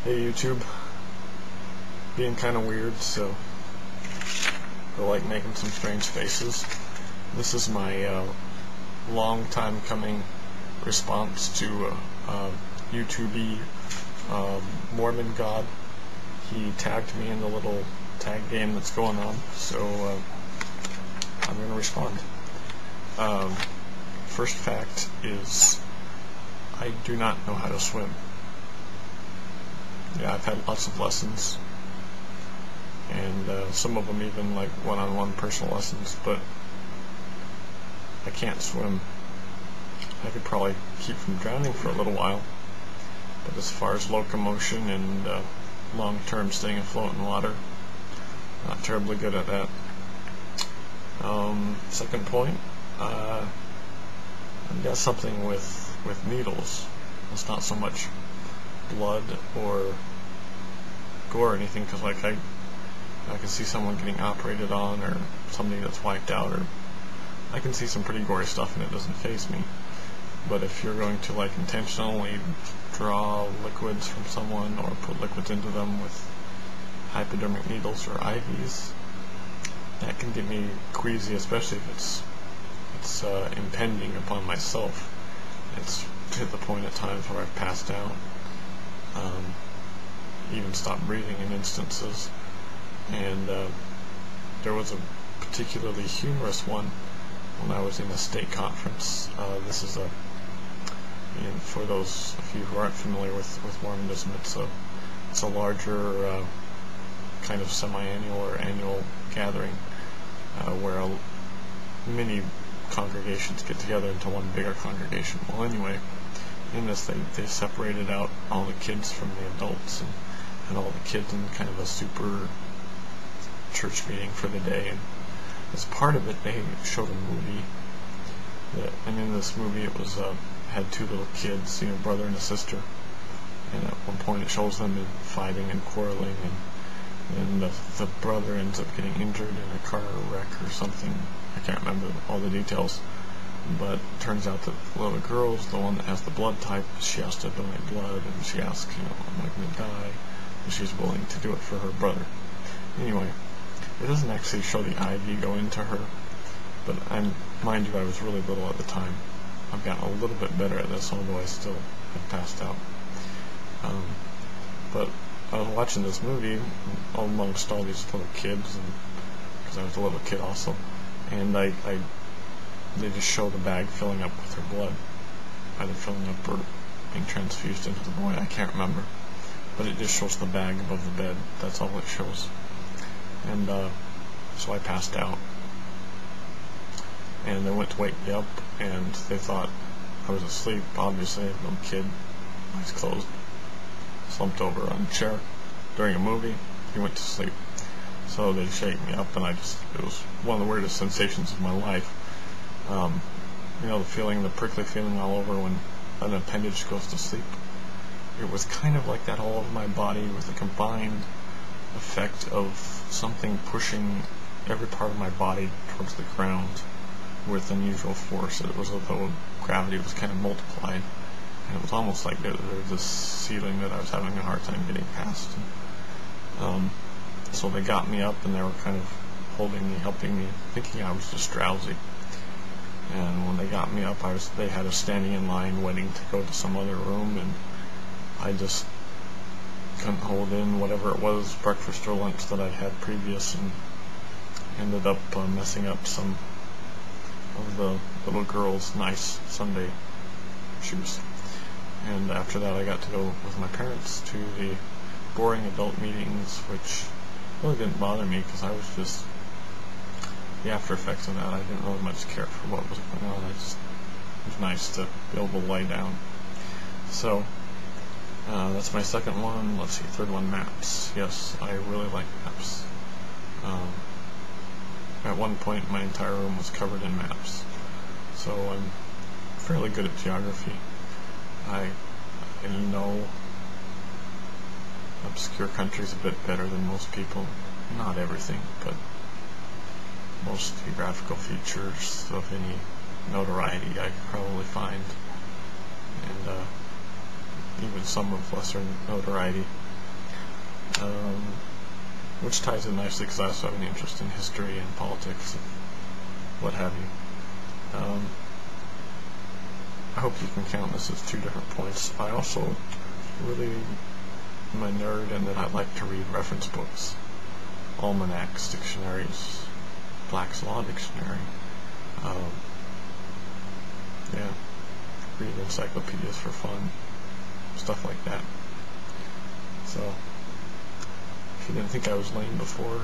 Hey YouTube, being kind of weird, so I like making some strange faces. This is my long time coming response to YouTube mormongod. He tagged me in the little tag game that's going on, so I'm going to respond. First fact is, I do not know how to swim. Yeah, I've had lots of lessons, and some of them even like one-on-one personal lessons, but I can't swim. I could probably keep from drowning for a little while, but as far as locomotion and long-term staying afloat in water, not terribly good at that. Second point, I've got something with needles. It's not so much blood or gore or anything, because like I can see someone getting operated on, or somebody that's wiped out, or I can see some pretty gory stuff and it doesn't faze me. But if you're going to like intentionally draw liquids from someone or put liquids into them with hypodermic needles or IVs, that can get me queasy, especially if it's impending upon myself. It's to the point at times where I've passed out, even stopped breathing in instances. And there was a particularly humorous one when I was in a state conference. This is for those of you who aren't familiar with Mormonism, it's a larger kind of semi-annual or annual gathering where many congregations get together into one bigger congregation. Well, anyway, in this they separated out all the kids from the adults, and all the kids in kind of a super church meeting for the day. And as part of it, they showed a movie, and in this movie it was had two little kids, brother and a sister, and at one point it shows them fighting and quarreling, and the brother ends up getting injured in a car wreck or something. I can't remember all the details, but it turns out that the little girl's the one that has the blood type. She has to donate blood, and she asks, am I going to die? And she's willing to do it for her brother. Anyway, it doesn't actually show the IV go into her, but mind you, I was really little at the time. I've gotten a little bit better at this, although I still have passed out. But I was watching this movie amongst all these little kids, and because I was a little kid also, and they just show the bag filling up with her blood, either filling up or being transfused into the boy. I can't remember, but it just shows the bag above the bed. That's all it shows. And so I passed out, and they went to wake me up, and they thought I was asleep. Obviously, little kid, eyes closed, slumped over on a chair during a movie. He went to sleep. So they shake me up, and it was one of the weirdest sensations of my life. The feeling, the prickly feeling all over when an appendage goes to sleep. It was kind of like that all over my body, with a combined effect of something pushing every part of my body towards the ground with unusual force. It was as though gravity was kind of multiplied, and it was almost like there was this ceiling that I was having a hard time getting past. So they got me up, and they were kind of holding me, helping me, thinking I was just drowsy. And when they got me up, they had us standing in line waiting to go to some other room, and I just couldn't hold in whatever it was, breakfast or lunch, that I'd had previous, and ended up messing up some of the little girl's nice Sunday shoes. And after that, I got to go with my parents to the boring adult meetings, which really didn't bother me, because I was just, the after effects of that, I didn't really much care for what was going on. It was nice to be able to lay down. So that's my second one. Let's see, third one, maps. Yes, I really like maps. At one point, my entire room was covered in maps. So I'm fairly good at geography. I know obscure countries a bit better than most people. Not everything, but most geographical features of any notoriety I could probably find. And even some of lesser notoriety. which ties in nicely because I also have an interest in history and politics and what have you. I hope you can count this as 2 different points. I also really am a nerd in that I like to read reference books, almanacs, dictionaries, Black's Law Dictionary, yeah, read encyclopedias for fun, stuff like that. So, if you didn't think I was lame before,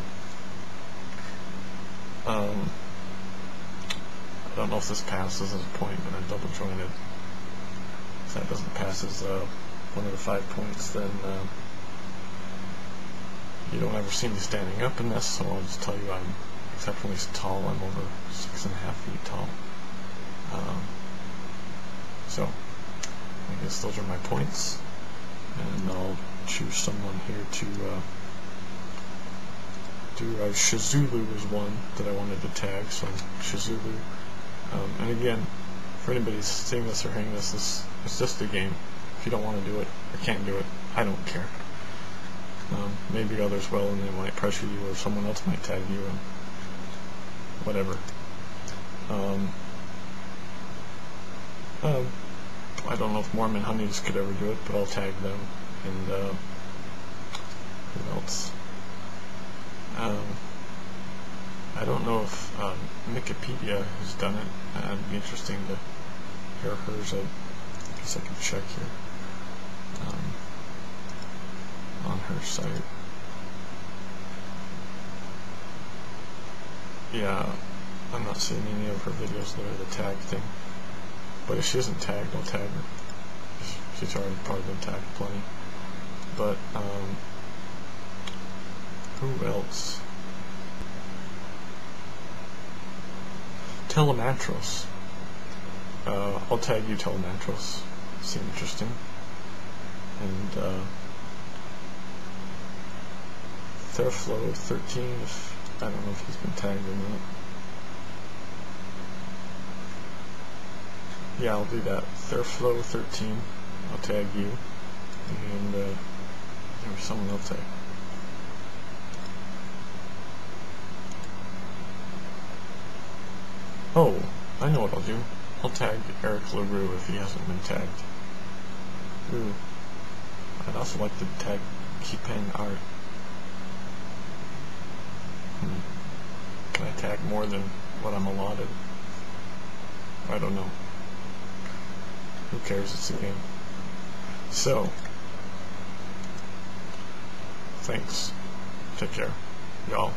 I don't know if this passes as a point, but I double jointed. If that doesn't pass as one of the 5 points, then you don't ever see me standing up in this, so I'll just tell you I'm exceptionally tall. I'm over 6.5 feet tall. So, I guess those are my points, and I'll choose someone here to do. Shizulu was one that I wanted to tag, so Shizulu. And again, for anybody seeing this or hearing this, it's just a game. If you don't want to do it or can't do it, I don't care. Maybe others will, and they might pressure you, or someone else might tag you, and whatever. I don't know if Mormon honeys could ever do it, but I'll tag them. And who else? I don't know if Wikipedia has done it. It'd be interesting to hear hers. I guess I can check here on her site. Yeah, I'm not seeing any of her videos that are the tag thing. But if she isn't tagged, I'll tag her. She's already probably been tagged plenty. But who else? Telematros. I'll tag you, Telematros. Seem interesting. And Therflow13. I don't know if he's been tagged or not. Yeah, I'll do that. Therflow13. I'll tag you. And there's someone else tag. Oh, I know what I'll do. I'll tag Eric LaRue if he hasn't been tagged. Ooh. I'd also like to tag Keeping Art. Can I tag more than what I'm allotted? I don't know. Who cares? It's a game. So, thanks. Take care, y'all.